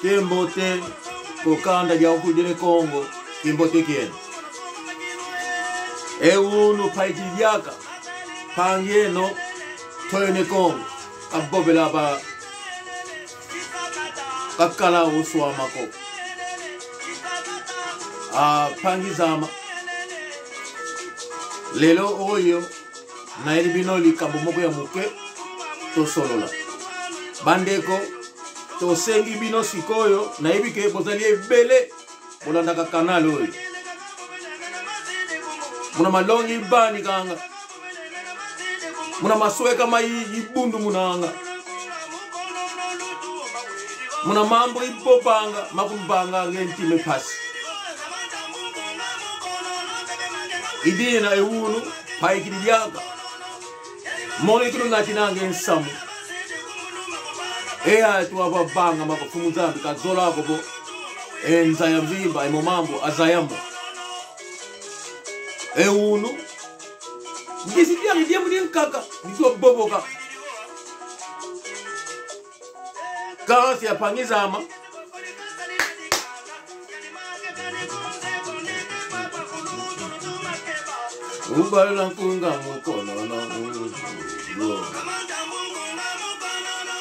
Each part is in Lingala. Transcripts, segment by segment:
Kimbote, kokanda ya ukudile Kongo, kimbote kien. Unu paikijaka, pangeno, toyone Kongo, kabobela ba, kakala uswa mako. Pangizama, lelo oyo, na elibinoli kabumoko ya muke, to solola. Bandeko, to sengi bino sikoyo na ibike bozali ebele bolanda ka kanal oyo muna malongi bani kanga muna masweka mai ibundu munanga muna mambo ibobanga makumbanga ngentime pasi idina ewunu paikidiyaka monikiru ngatinanga ensamu Eya tuwa banga makafumu zambi kazola kobo nzaya mvimba emomambo azayamo unu ngisitia ngidia mudi nkaka ndio boboka kasi ya pangizama ubala nkunga mukono no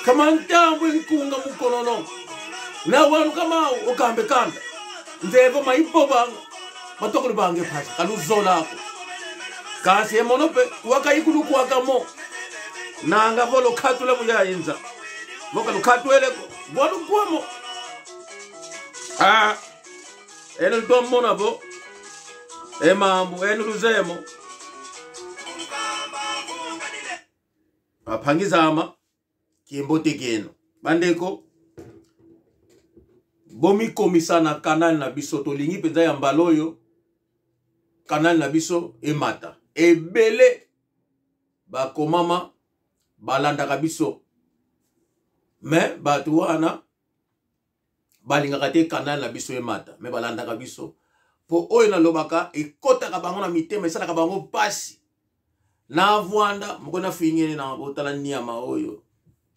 Kamantambu nkunga mukonono. Na wanu kama ukambe kanda. Nzebo maipo banga. Matokulu bange pasi. Kalu zola ako. Kasi emonope. Waka ikulu kwa kamo. Na anga volo katule muya inza. Moka lukatu eleko. Wanu kwa mo. Enu ltomona bo. Emambu. Enu luzemo. Apangizama. Kimbote keno. Bandeko. Bomi komisa na kanal na biso. Tolingi penza ya mbaloyo. Kanal na biso. Emata. Ebele. Bako mama. Balanda ka biso. Me. Batu wana. Balinga kate kanal na biso emata. Me balanda ka biso. Po oyo na lobaka. Ekota kabango na mitema. Esala kabango pasi. Na avwanda. Mukona fingene na otala niyama oyo.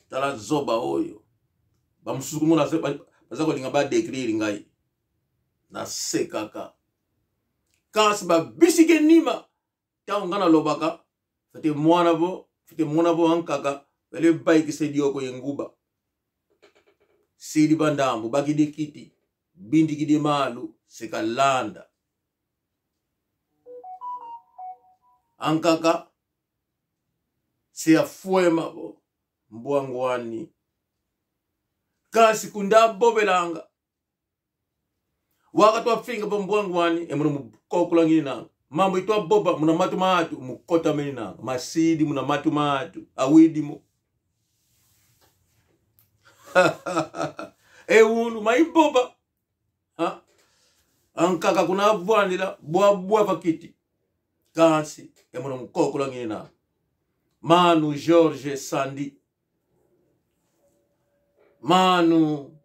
Tala zoba oyo. Ba musuku muna baza kolinga ba décrire ngai. Na sekaka. Kasi ba bisike nima. Ta ngana lobaka. Fete mwana bo ankaka. Wele baiki sedi oko yenguba. Sidi bandambu bakide kiti. Bindi kide malu seka landa. Ankaka se afuema bo. Mbwangwani. Kasi kunda bobelanga. Wakati wa finga po mbwangwani. Muna mukokula ngini nanga. Mambo itwa boba muna matu matu. Mukota meni nanga. Masidi muna matu matu. Awidi mo. Unu maiboba. Ankaka kuna avwanila. Bua pakiti. Kasi. Muna mukokula ngini nanga. Manu George Sandi. Manu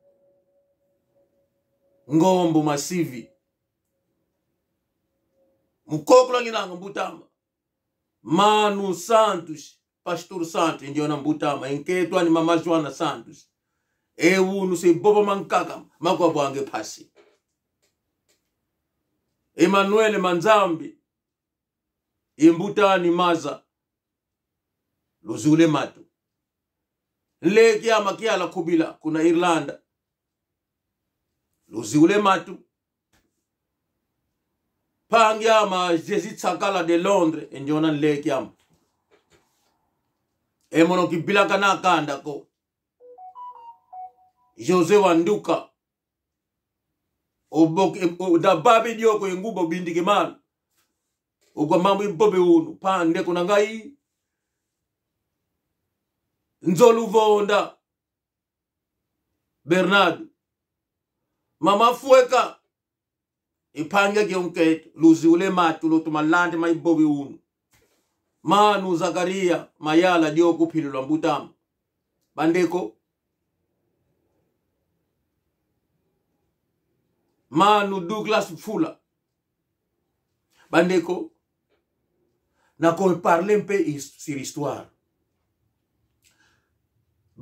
Ngombo Masivi. Mukokula nginanga mbutama. Manu Santos. Pastor Santos ndiona mbutama. Enketwa ni mama Joana Santos. Unu se bobo mankaka. Makwa bwange pasi. Emmanuel Manzambi. Imbutani maza. Luzule matu. Leki ya makia la kubila. Kuna Irlanda. Luzule matu. Pangi ya ma Jezi Tsakala de Londres. Enjona leki ya. Emono kibila kana kanda ko. Jose Wanduka. Da babi dioko yengubo bindi kimana. Ugwa mambu ibobe unu. Pande kuna ngai. Nzolu Vonda Bernardo Mama Fueka Ipanga Gionket Luzi ule matu Lotu malande maibobi unu Manu Zakaria Mayala Dioku Pilu Mbutamu Bandeko Manu Douglas Fula Bandeko Na qu'on parle un peu sur l'histoire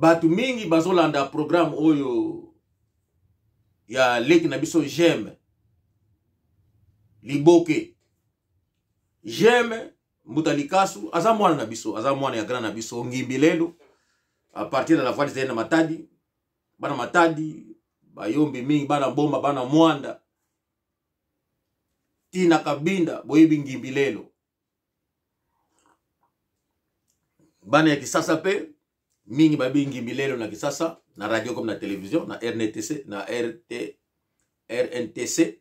batu mingi bazolanda programme oyo ya leki na biso J'aime Liboke. J'aime Mutalikasu aza mwana na biso, aza mwana ya grand na biso ngimbi lelo à partir de la voie de Matadi. Bana Matadi bayombi mingi bana bomba bana mwanda tina kabinda boyebi ngimbi lelo bana ya Kisasa pe mingi babi ngimbi lelo na Kisasa na radio comme na télévision na RNTC na RNTC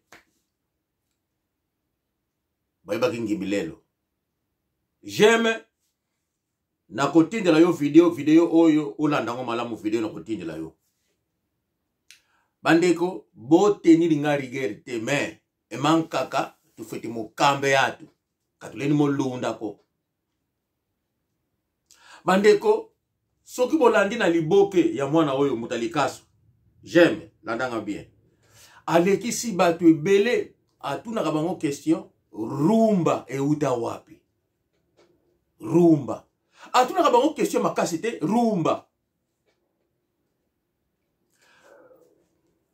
bayeba ngimbi lelo. J'aime na kotindela yo video oyo olandango malamu video na kotindela yo bandeko bo tenir nga rigueur te mais emankaka tu feti mokambe yatu katuleni molunda ko bandeko soki bolandi na Liboke ya mwana oyo Mutalikasu J'aime landanga bien aleki si batu ebele atuna kabango question rumba euta wapi rumba atuna kabango question makasi te rumba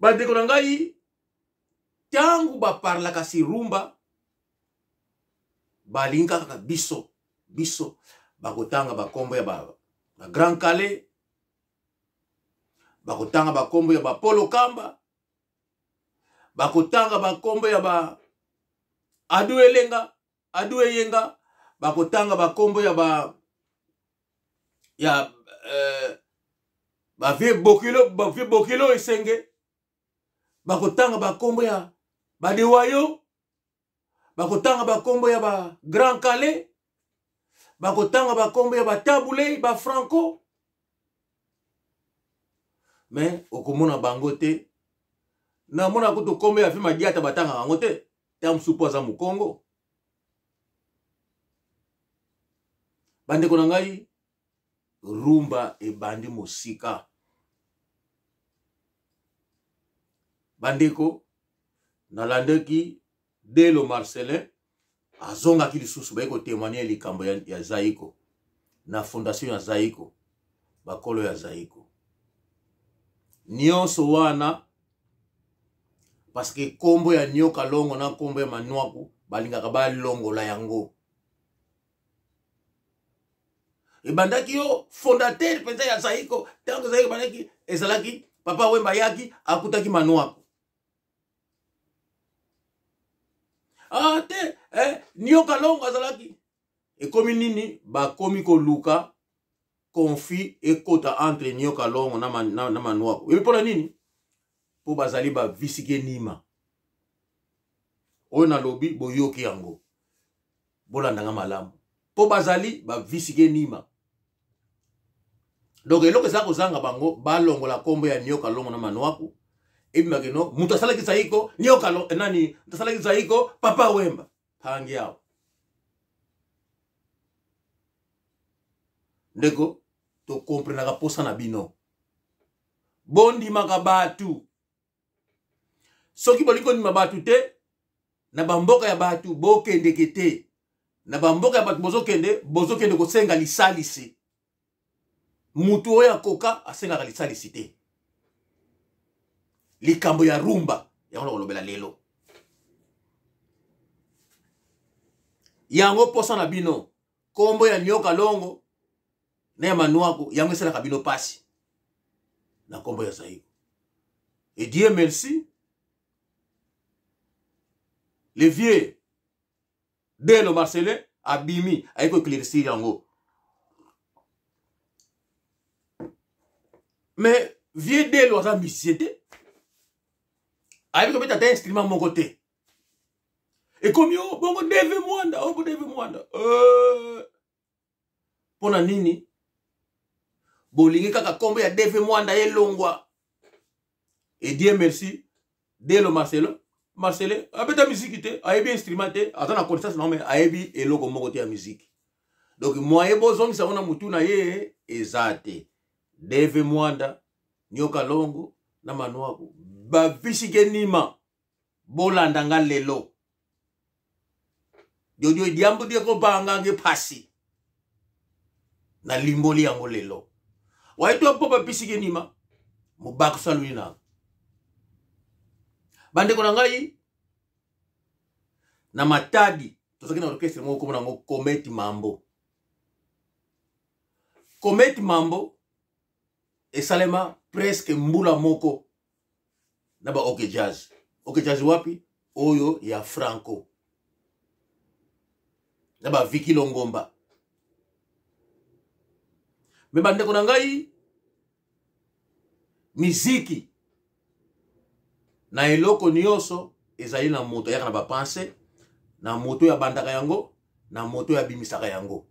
bandeko na ngai tangu ba parla kasi rumba balinga kaka biso bakotanga bakombo ya ba Grand Calais bakotanga bakombo ya ba Polo Kamba bakotanga bakombo ya ba Adu Eyenga bakotanga bakombo ya ba vie bokilo esenge bakotanga bakombo ya Badewayo bakotanga bakombo ya ba Grand Calais bakotanga bakombo ya ba Tabule ba Franco mais okomona bango te na mona kuto kombo ya fima diata batanga bango te tam supoza mu Congo bandeko na ngai rumba ebandi mosika bandeko nalandeki Delo Marcelin azonga ki lisusu bayiko témoigner likambo ya Zaiko na fondation ya Zaiko bakolo ya Zaiko nyonso wana parce que kombo ya Nyoka Longo na kombo ya Manwaku balingaka balongola yango ebandaki yo fondateur penza ya Zaiko tango Zaiko bandaki ezalaki Papa Wemba yaki akutaki Manwaku te Nyoka Longo azalaki ekomi nini bakomi koluka conflit ekota entre Nyoka Longo na Manwaku epona nini po bazali ba visike nima oyo na lobi boyoki yango bolandanga malamu po bazali ba visike nima donc eloko za kozanga bango balongola kombo ya Nyoka Longo na Manwaku ebimageno mutu asalaki Zaiko Nyoka Longo nani asalaki Zaiko Papa Wemba hangi yao ndeko to comprenaka posa na bino bondi makabatu soki boliko ni mabatu te na bamboka ya batu bokende kete na bamboka ya batu bozokende kosenga lisalisi mutu oyo akoka asengaka lisalisi te likambo ya rumba yango kolobela lelo yango posa na bino kombo ya Nyoka Longo na ya Manwaku yango esalaka bino pasi na kombo ya Zaiko et Dieu merci le vieux Delo Marcelin abimi ayiko éclaircir yango mais vieux Delo aza musicien te ayiko beta ta instrument moko te ekomi o bongo Deve Mwanda pona nini bolingi kaka kombo ya Deve Mwanda elongwa et Dieu merci Delo Marcelin abeta musique te ayebi instrument te aza na connaissance na mais ayebi eloko moko te ya musique donc moyen bozongisa wana mutu na ye ezate Deve Mwanda Nyoka Longo na Manwaku ba visike nima bolandanga lelo jojo diambo de ko banga nge pasi na limboli yango lelo Waito popa pisike nima. Mubako salwina. Bande kona ngai. Na matadi. Tozaki na orchestre mo komona ngo Cometi Mambo. Cometi Mambo. Esalema presque mbula moko. Naba OK Jazz. OK Jazz wapi? Oyo ya Franco. Naba Vicky Longomba. Me bande kona ngai. Miziki. Na eloko nyoso. Ezali na moto yaka na ba pense. Na moto ya bandaka yango. Na moto ya bimisaka yango.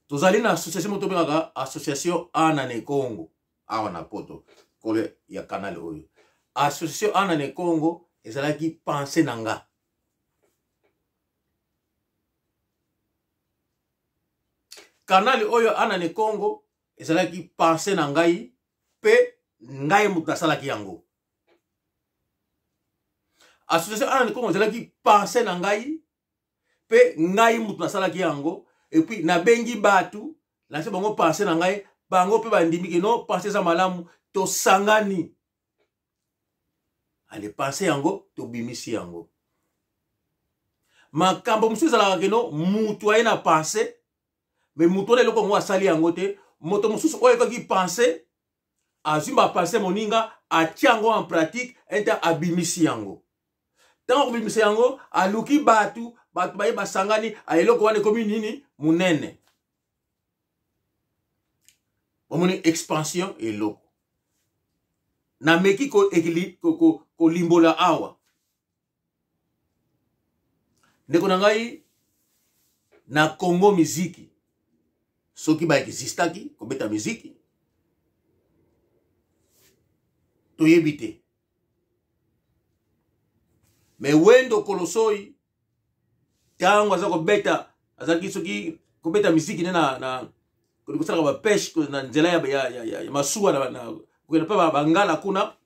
Tozali na association moto bengaka association Anane Congo. Awa na poto. Kole ya kanale oyo. Association Anane Congo. Ezalaki pense nanga. Kanale oyo Anane Congo. Ezalaki pense nangai. Pe ngai mutasalaki yango. Association Anane Congo ezalaki pense nangai. Pe ngai mutasalaki yango. Et puis na bengi batu. La se bango pense nangai. Bango pe bandimiki no. Pense za malamu. To sangani. Ale pense yango. To bimisi yango. Makambo msu zalaka keno. Mutu aye na pense. Mais mutu na eloko mwa sali yango te. Moto msusu oye kaki pense. Azimba pense moninga. Atiango en pratique. Enta abimisi yango. Tango kubimisi yango. Aluki batu. Batu baye basangani. Aeloko wane komi nini. Munene. Omoni expansion eloko. Na meki ko limbola awa. Ndeko na ngai na Congo miziki. Soki ba existaki ko beta miziki. To yebite. Me wendo kolosoi tango azako beta azaki soki ko beta miziki na kusaka ba pesh na nzela ya masuwa na kwenda pa bangala kuna.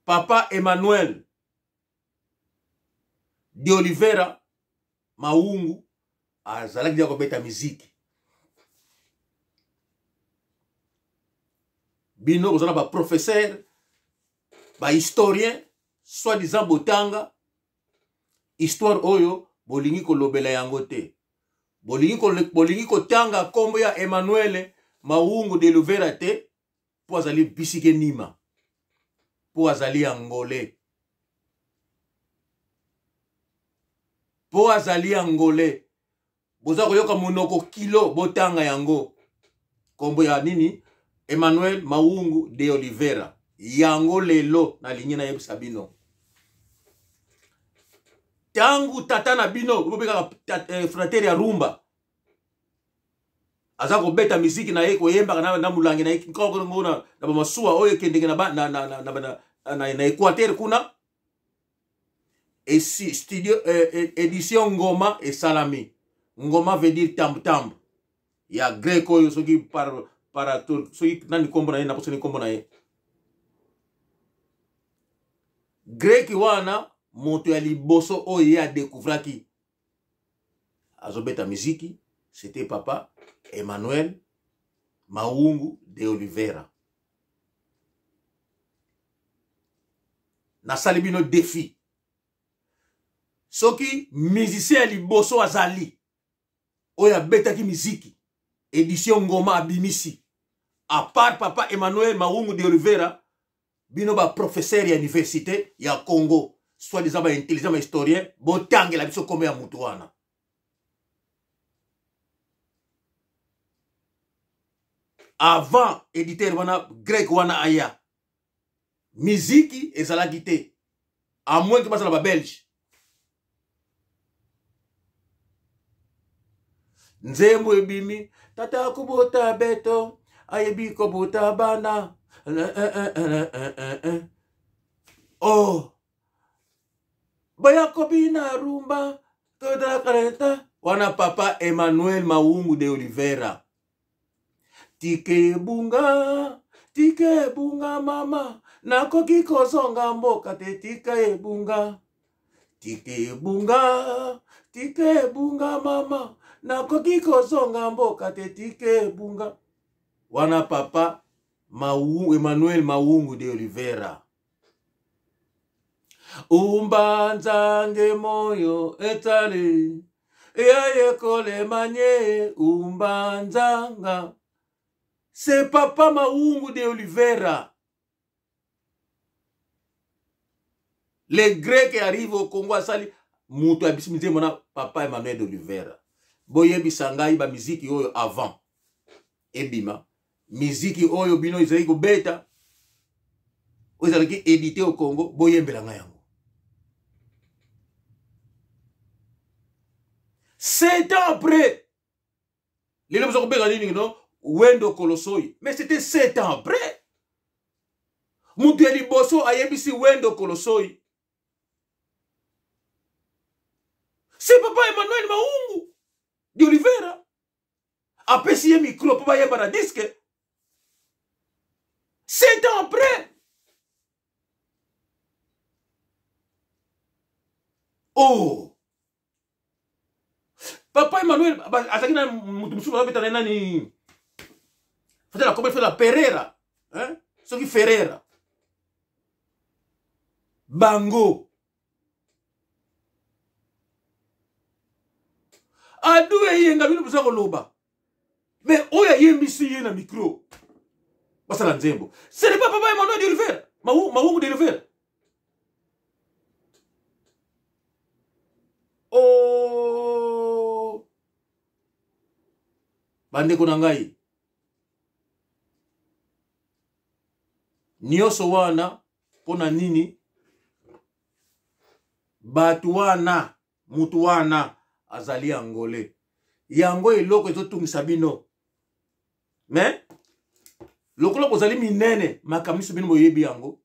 Papa Emmanuel de Oliveira Maungu azalaki dia ko beta miziki. Bino kozana ba professeur ba historien soi-disant botanga histoire oyo bolingi ko lobela yango te. Bolingi ko tanga kombo ya Emmanuel Maungu de Oliveira te po azali bisike nima. Po azali angolais. Po azali angolais. Boza koyoka monoko kilo botanga yango. Kombo ya nini? Emmanuel Maungu de Oliveira. Yango lelo na linye na yebisa bino. Tangu tata na bino ubeka fratere ya rumba. Azako beta miziki na yeko yemba na mulangi na yeko ngona na masuwa oyo kendenge na Equateur kuna. Et si studio édition Ngoma et Salami. Ngoma veut dire tam. Ya Greco yo soki para soki nani kombo na ye na posoni kombo na ye. Greki wana moto ya liboso oyo ya découvraki. Azobeta miziki, c'était papa Emmanuel Maungu de Oliveira. Na salibino défi. Soki musicien liboso azali oya betaki miziki édition Ngoma abimisi à part papa Emmanuel Maungu de Oliveira bino ba professeur ya université ya Congo soit des ba intelligent historien botange la biso kombe ya mutu wana. Avant éditeur wana grec wana aya miziki ezalaki te à moins que basala ba belge. Nzembo ebimi tata kubota beto ayebi ko bota bana. Oh baya kobina rumba toda kareta wana papa Emmanuel Maungu de Oliveira. Tike bunga mama nakoki kozonga mboka te tika ebunga. Tike bunga tike bunga mama nakoki kozonga mboka te tike bunga wana papa Emmanuel Maungu de Oliveira. Umbanzange moyo etale Eaye kole manye umbanzanga. C'est papa Maungu de Oliveira. Les Grecs arrivent au Congo à Sali. Moutou abisimize mona papa Emmanuel de Oliveira. Boye bisangai ba miziki oyo avant. Ebima. Miziki oyo bino izali ko beta. Oyo qui édité au Congo. Boye mbelanga yango. 7 ans après. Les gens ont non Wendo Kolosoi. Mais c'était 7 ans après. Mouteli Bosso a yebisi Wendo Kolosoi. C'est papa Emmanuel Maungu de Oliveira. Après si un micro, papa yeba un disque. 7 ans après. Oh. Papa Emmanuel, azakina mutumsu babeta nani. Faisait la comment fait la Pereira, hein? Ce qui Ferreira. Bango. Adoué yenga bino busa ko loba. Mais oya yembisi yena micro. Basa la nzembo. Ce n'est pas papa Emmanuel de Oliveira. Maungu de Oliveira. Oh. Bande ko nangai. Nyoso wana pona nini? Batu wana, mutu wana azali angolais. Yango eloko ezotungisa bino. Mais lokolo bozali minene makamiso bino boyebi yango.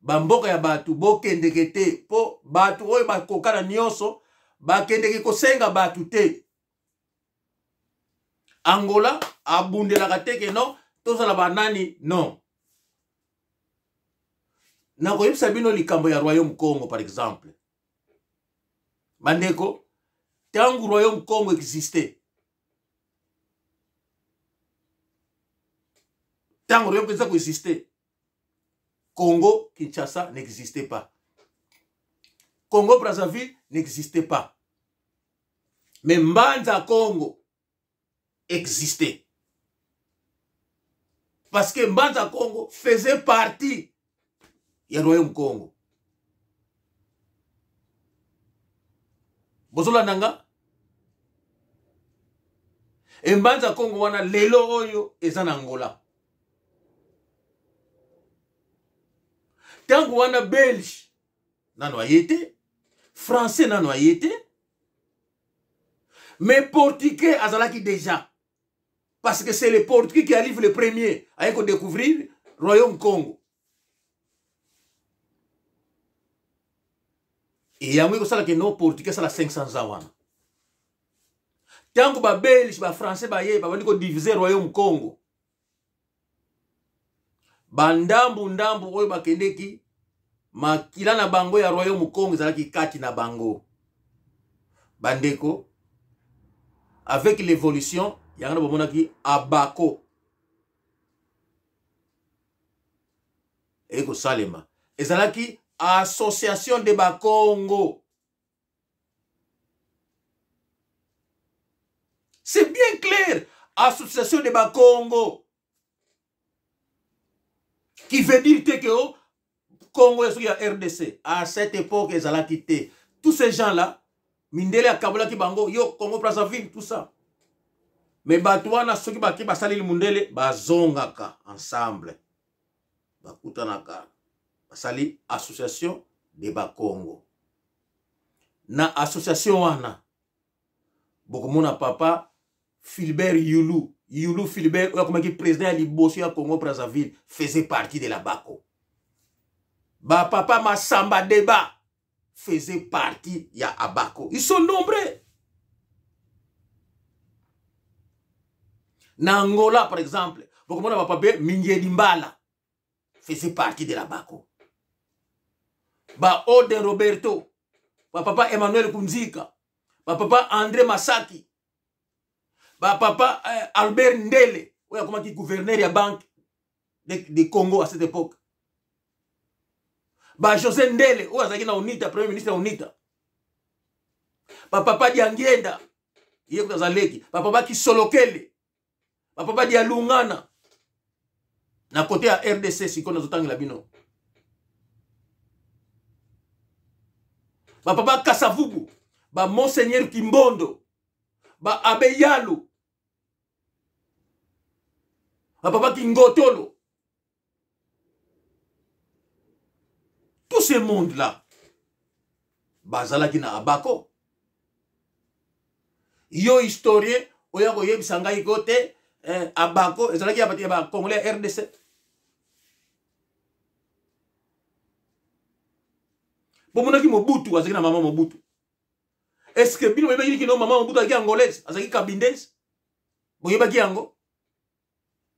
Bamboka ya batu bokendeke te po batu oyo bakokana nyoso bakendeke kosenga batu te. Angola abundelaka teke no tozala banani non. Nakoyebisa bino likambo ya Royaume Congo par exemple. Bandeko, tangu Royaume Congo existait. Tangu Royaume Congo existait. Congo Kinshasa n'existait pas. Congo Brazzaville n'existait pas. Mais Mbanza Congo existait. Parce que Mbanza Congo faisait partie du Royaume Congo. Bozola nanga Mbanza Congo wana lelo oyo eza na Angola. Tangu wana Belge nano ayete, Français nano ayete, mais Portugais azalaki déjà. Parce que c'est les Portugais qui arrivent le premier à découvrir Royaume Congo. Et yango ko sala ke no Portugais sala 500 ans wana. Tango ba Belge ba Français ba ye ba bandi ko diviser Royaume Congo. Bandambu ndambu oyo bakendeki makila na bango ya Royaume Congo zalaki kati na bango. Bandeko avec l'évolution yangana bomonaki Abako. Eko salema. Ezalaki Association de Bakongo. C'est bien clair. Association de Bakongo. Qui veut dire que Congo est sur RDC. À cette époque, ils allaient quitter. Tous ces gens-là, Mindele à Kabola qui bango, yo, Congo Brazzaville, tout ça. Mais Batouana, ceux qui basali le Mundele, bazongaka ensemble. Bakutanaka. Basali Association de Bakongo. Na association wana. Bokomona papa Philbert Yulu. Yulu Philbert, comme qui président de Libosio à Congo Brazzaville, faisait partie de la Bako. Ba papa Massamba Deba faisait partie ya Abako. Ils sont nombreux. Na Angola, par exemple, bokomona papa Mingiedi Mbala faisait partie de la Bako. Ba Oden Roberto, ba papa Emmanuel Kunzika, papa André Masaki, papa Albert Ndele, comment qui gouverneur ya banque de Congo à cette époque. José Ndele, azaki na UNITA, premier ministre ya UNITA. Papa Diangenda, yeye kutazaleki, papa Kisolokele, papa Dialungana. Na côté ya RDC sikona zotangela bino. Papa Kasavubu, Monseigneur Kimbondo, Abbé Yalo, papa Kingotolo. Tout ce monde-là, bazalaki na Abako. Yo historien, oya koye bisanga ikote, Abako, ezalaki ya bati ba Congolais RDC. Bomonaki Mobutu, azaki na maman Mobutu. Est-ce que bino yeba yiki no maman Mobutu azaki angolaise, azaki kabindaise? Boyeba ki yango?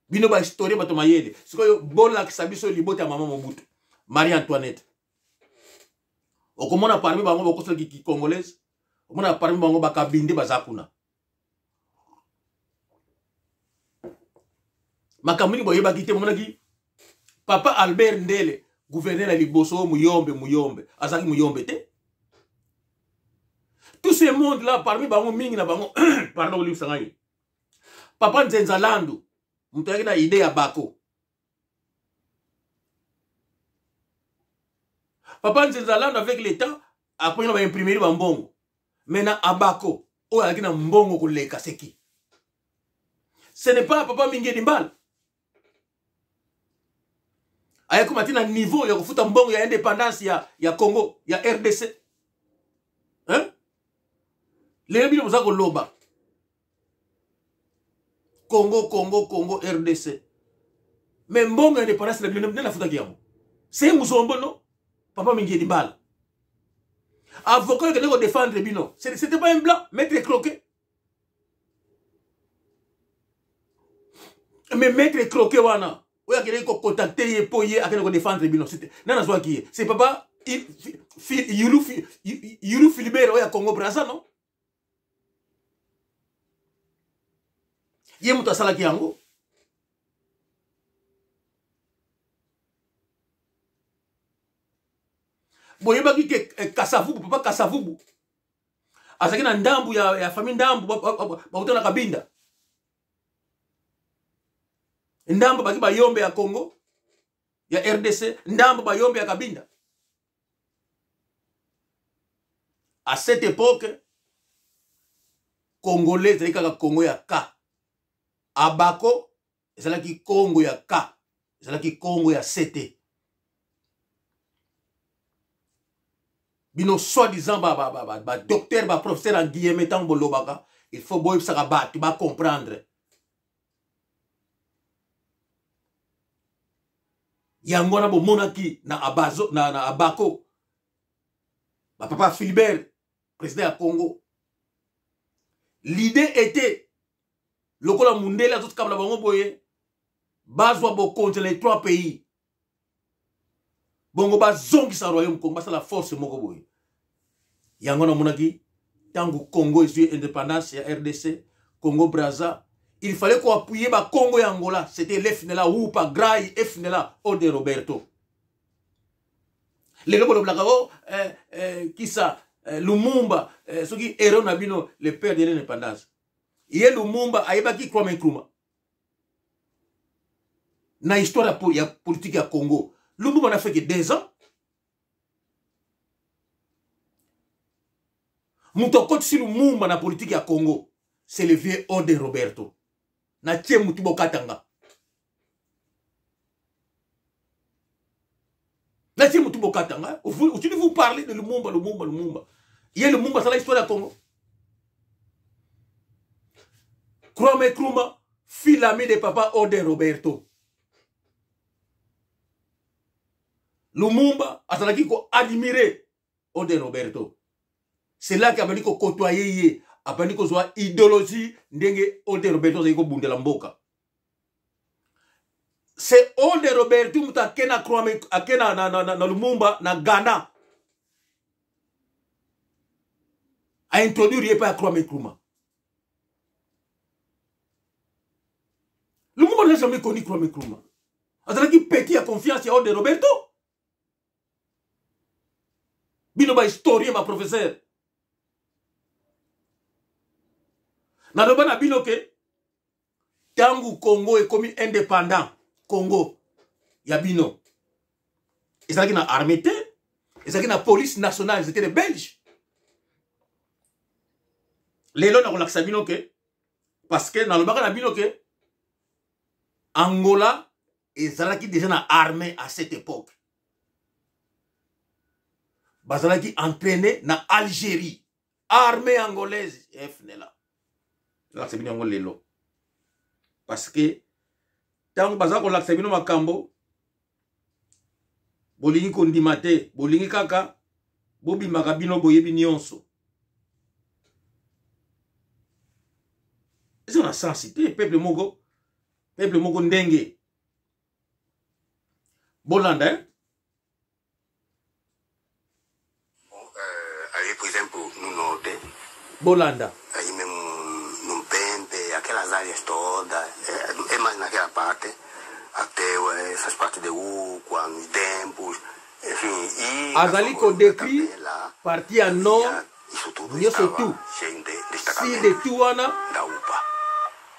Bino ba historien bato mayele. Sikoyo bola kisabiso libote ya maman Mobutu. Marie Antoinette. Okomona parmi bango bokosala ki congolaise, okomona parmi bango bakabinde bazakuna. Makamuni boyeba ki te momona ki papa Albert Ndele, gouverneur à Liboso, Muyombe, azaki Muyombe te. Tout ce monde là parmi bango mingi na bango pardon li sangai. Papa Nzenzalandu, mutaki na idée ya Bako. Papa Nzenzalandu avec l'État après on va imprimer le mbongo. Maintenant Abako, o alaki na mbongo koleka seki. Ce n'est pas papa Mingedi Mbala. Ayako matina niveau ya kufuta mbongo ya indépendance ya Congo, ya RDC. Hein? Les bino muzako loba. Congo, RDC. Mais mbongo ya indépendance na bino na futa kiamo. C'est muzombo non? Papa Mingedi Mbala. Avocat qui doit défendre bino. C'était pas un blanc, maître Croquet. Mais maître Croquet wana. Oya kele ko contacter ye po ye akene ko défendre bino. C'était nana zwa ki. C'est papa Yulu Philibert oya Congo Brazza non? Ye muta sala ki yango. Boyeba ki ke Kasavubu, papa Kasavubu. Azaki na ndambu ya famille ndambu ba Kabinda. Ndambu baki ba Yombe ya Congo, ya RDC, ndambu ba Yombe ya Kabinda. À cette époque, Congolais, c'est le Congo ya Ka. Abako, c'est le Congo ya Ka. C'est le Congo ya CT. Bino soi-disant docteur, professeur en Guillemette en Bolobaka, il faut boire ça rabat, tu vas comprendre. Yangona bo monaki na Abazo na Abako. Papa Philibert, président du Congo. L'idée était le Kola Mundela tout comme la bango boye bazwa bo contre les trois pays. Bongo ba zongi sa royaume Congo sa la force moko boye. Yangona monaki tangu Congo est indépendance ya RDC, Congo Brazza. Il fallait qu'on appuie ba Congo et Angola. C'était l'EFNELA ou pas Graï, EFNELA, Ode Roberto. Les lobos blacao, qui ça, Lumumba, ceux qui héros nabino, le père de l'indépendance. Il y a Lumumba, aïba qui croit Nkrumah. Na histoire ya politique à Congo. Lumumba n'a fait que 2 ans. Moutokot si Lumumba na politique à Congo, c'est le vieux Ode Roberto. Na tie mutubo katanga. Na tie mutubo katanga. Vous parlez de Lumumba. Il y a Lumumba, c'est l'histoire du Congo. Kwame Nkrumah, fille l'ami de papa Ode Roberto. Lumumba, a admiré Ode Roberto. C'est là qu'il a fallu côtoyer. Apani ko zwa idéologie ndenge Ode Roberto ziko bundela mboka. C'est Ode Roberto muta kena Kwame akena na Lumumba na Ghana. à introduire pas à Kwame Nkrumah. Le mouvement n'a jamais connu Kwame Nkrumah. Alors qui petit a confiance à de Roberto. Bino ba historien ma professeur. Na loba na bino ke tangu Congo est comme indépendant. Congo ya bino. Ils ont na armée, ils ont na police nationale, ils étaient les Belges. Les lois na ko bino ke parce que na loba na bino ke Angola ils ont déjà na armée à cette époque. Bazalaki entraîné na Algérie. Armée angolaise. FNLA. Là, c'est bien angolelo. Parce que, tant que bazako l'aksabino makambo, bolingi kondimate, bolingi kaka, bobi makabino boyebi nyonso. C'est une sensité, peuple mogo ndenge. Bolanda, hein? Por exemplo, no norte, Bolanda. aí mesmo no Pempe, aquelas áreas todas, é mais naquela parte, até essas partes de Uqua, nos tempos, enfim. E Azali ko décrit partie à nord, isso tudo Nyoso estava tout. cheio de Si destacamentos de Tuana, da UPA.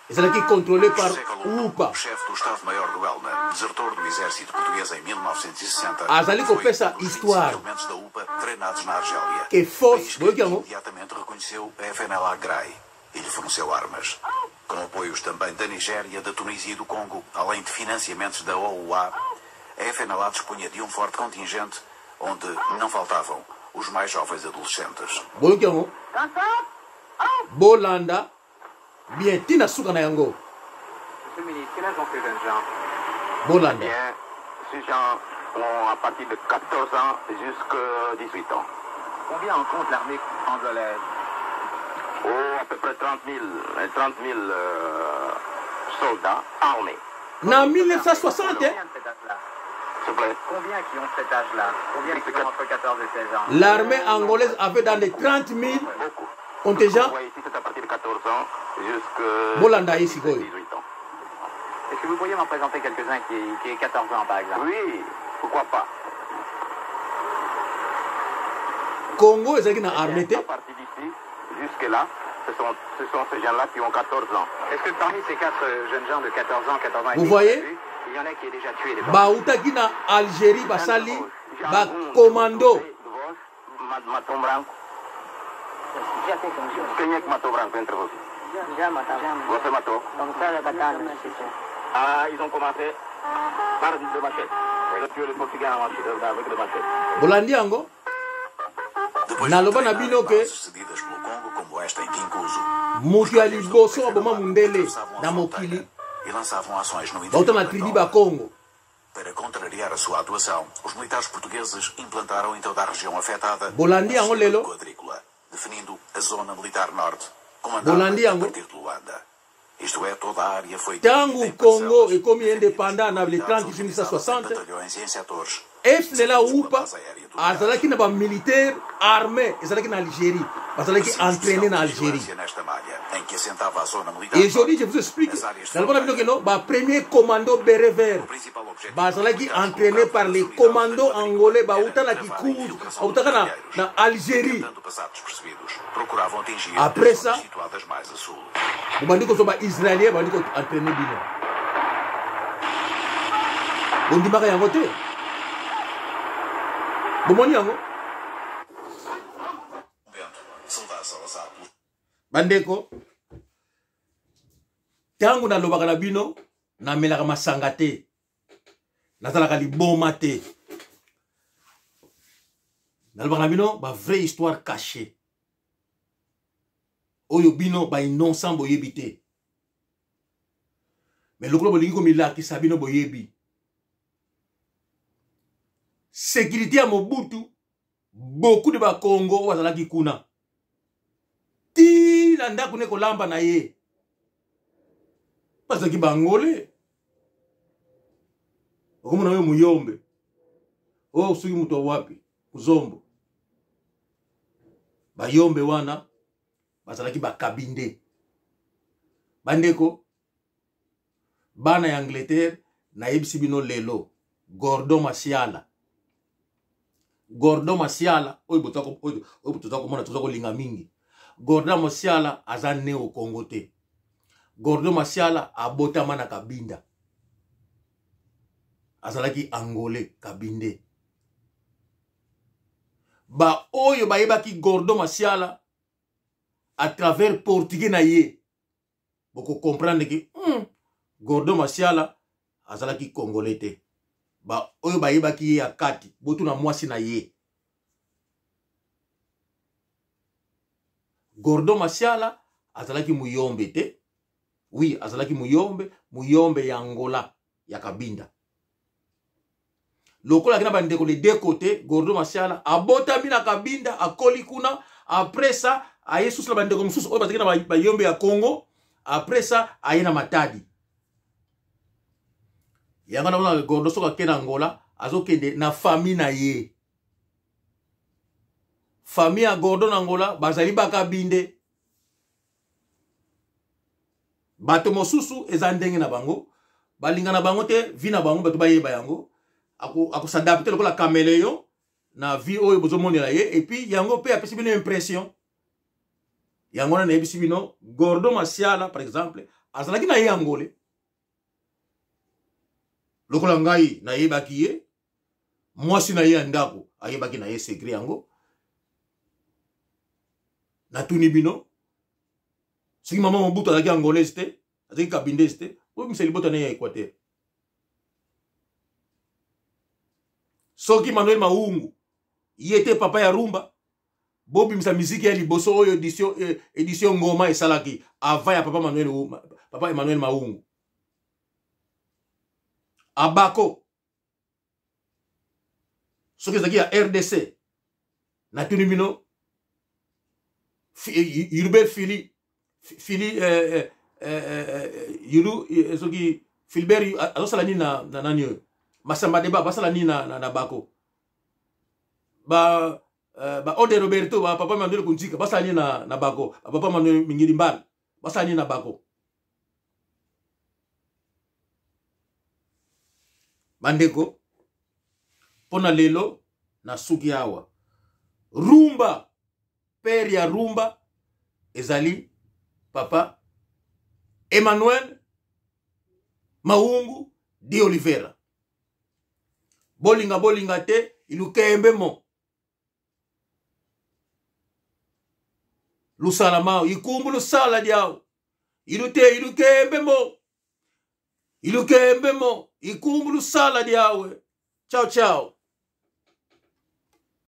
Azali contrôlé par UPA. O chefe do Estado-Maior do Elna, desertor do exército português em 1960, Azali foi confessa um dos 25 histoire. elementos da UPA treinados na Argélia. Que force, País vous que voyez, imediatamente reconheceu a FNLA Grai e lhe forneceu armas. Com apoios também da Nigéria, da Tunísia e do Congo, além de financiamentos da OUA, a FNLA dispunha de um forte contingente onde não faltavam os mais jovens adolescentes. Bolanda, bien, tina souka na yango. Monsieur le ministre, quel âge ont ces jeunes gens? Bolanda. Bien, ces gens ont à partir de 14 ans jusqu'à 18 ans. Combien en compte l'armée angolaise? Oh, à peu près 30 000 soldats armés. Na 1960, hein? Combien de cet âge-là? S'il vous plaît. Combien qui ont cet âge-là? Combien qui ont entre 14 et 16 ans? L'armée angolaise avait dans les 30 000 Beaucoup. contingents. Oui, ici c'est à partir de 14 ans jusqu'à Bolanda ici, quoi. 18 ans. Est-ce que vous pourriez m'en présenter quelques-uns qui aient 14 ans, par exemple? Oui, pourquoi pas. Congo, ils ont une armée. À partir d'ici, jusque-là, ce sont ces gens-là qui ont 14 ans. Est-ce que parmi ces 4 jeunes gens de 14 ans et Vous demi, voyez? il y en a qui est déjà tué des Baoutaki na Algérie, Basali, ba commando. Mato Branco. Quem é que matou Branco entre vocês? Já mataram. Você matou? Ah, ils ont commencé par de machette. Ils ont tué les Portugais avec des machettes. Bolandi yango. Depois Na de loba na treinar bino que bases cedidas pelo Congo, como esta em Tincuso, mutu ya liboso aboma mundele na mokili. e lançavam ações no Bauta interior na da tribi ba Angola. Congo. Para contrariar a sua atuação, os militares portugueses implantaram em toda a região afetada Bolandi um yango sistema lelo. quadrícula, definindo a Zona Militar Norte, comandada Bolandi a yango. partir de Luanda. Isto é, toda a área foi Tango dividida em Congo parcelas, e como indépendant na les unidades 30 utilizadas em 1960. batalhões e em setores. FNLA UPA, azalaki na ba militaire armé, ezalaki na Algérie, bazalaki entraîné na Algérie. Nesta malha, em que assentava a zona militar Et aujourd'hui, je vous explique, dans le monde de ba premier commando béret vert, bazalaki entraîné par les commandos angolais, ba utana ki cours, utaka na Algérie. procuravam atingir Après as zonas ça, situadas mais a sul. bandi ko ba israélien, bandi ko entraîné bino. Bondi maka yango te. Bomoni yango. Bandeko, tangu na lobaka na bino, na melaka masanga te, nazalaka liboma te. Na lobaka na bino, ba vraie histoire cachée. Oyo bino, ba innocent boyebi te. Mais lokolo bolingi ko milaki sa bino boyebi. Sécurité à Mobutu, beaucoup de Congo wazalaki kuna. Ti landa kune kolamba na ye. Pasaki bangole. Okumuna we muyombe. O suki muto wapi? Uzombo. Bayombe wana bazalaki bakabinde. Bandeko bana ya Angleterre na yebisi bino lelo Gordon Masiala. Gordon Masiala oyo botako mona tozako linga mingi. Gordon Masiala aza né au Congo te. Gordon Masiala abotama na Kabinda. Azalaki Angolais Kabinde. Ba oyo bayebaki Gordon Masiala à travers portugais na ye. Boko comprendre que Gordon Masiala azalaki Congolais te. Ba oyo bayebaki ye akati botu na mwasi na ye. Gordon Masiala azalaki muyombe te. Oui, azalaki muyombe ya Angola ya Kabinda. Lokola kina bandeko les deux côtés, Gordon Masiala abotami na Kabinda akoli kuna, après ça aye sous la bandeko mususu oyo bazaki na bayombe ya Congo, après ça aye na Matadi. Yanga na Gordon soka kena Angola azokende na famille na ye. Famille ya Gordon Angola bazali bakabinde. Bato mosusu eza ndenge na bango, balinga na bango te, vi na bango bato bayeba yango. Ako s'adapter lokola caméléon na vie oyo bozomonela ye, et puis yango pe apesi bino impression. Yango na yebisi bino Gordon Masiala par exemple azalaki na ye Angolais. Lokola ngai na yebaki ye, mwasi na ye ndako ayebaki na ye secret yango. Na tuni bino soki maman Mobutu azalaki Angolais te, azalaki Kabindese te, oyo miseli bota na ye Équateur. Soki Manuel Maungu yete papa ya rumba, bobi misa miziki ya liboso oyo édition ngoma esalaki avant ya papa Emmanuel Maungu. Abako soki ezalaki ya RDC na tuni bino Yurubel Fili soki Filbert azosala nini na nani oyo Masamba Deba basala nini na Bako ba Ode Roberto ba papa Manuel Kunjika basala nini na Bako, papa Manuel Mingiri Mbala basala nini na Bako. Bandeko pona lelo na suki awa rumba père ya rumba ezali papa Emmanuel Maungu de Oliveira. Bolinga te ilukembe mo lusalama ikumbu lusala diao ilute ilukembe mo ikumbu lusala diawe. Ciao ciao.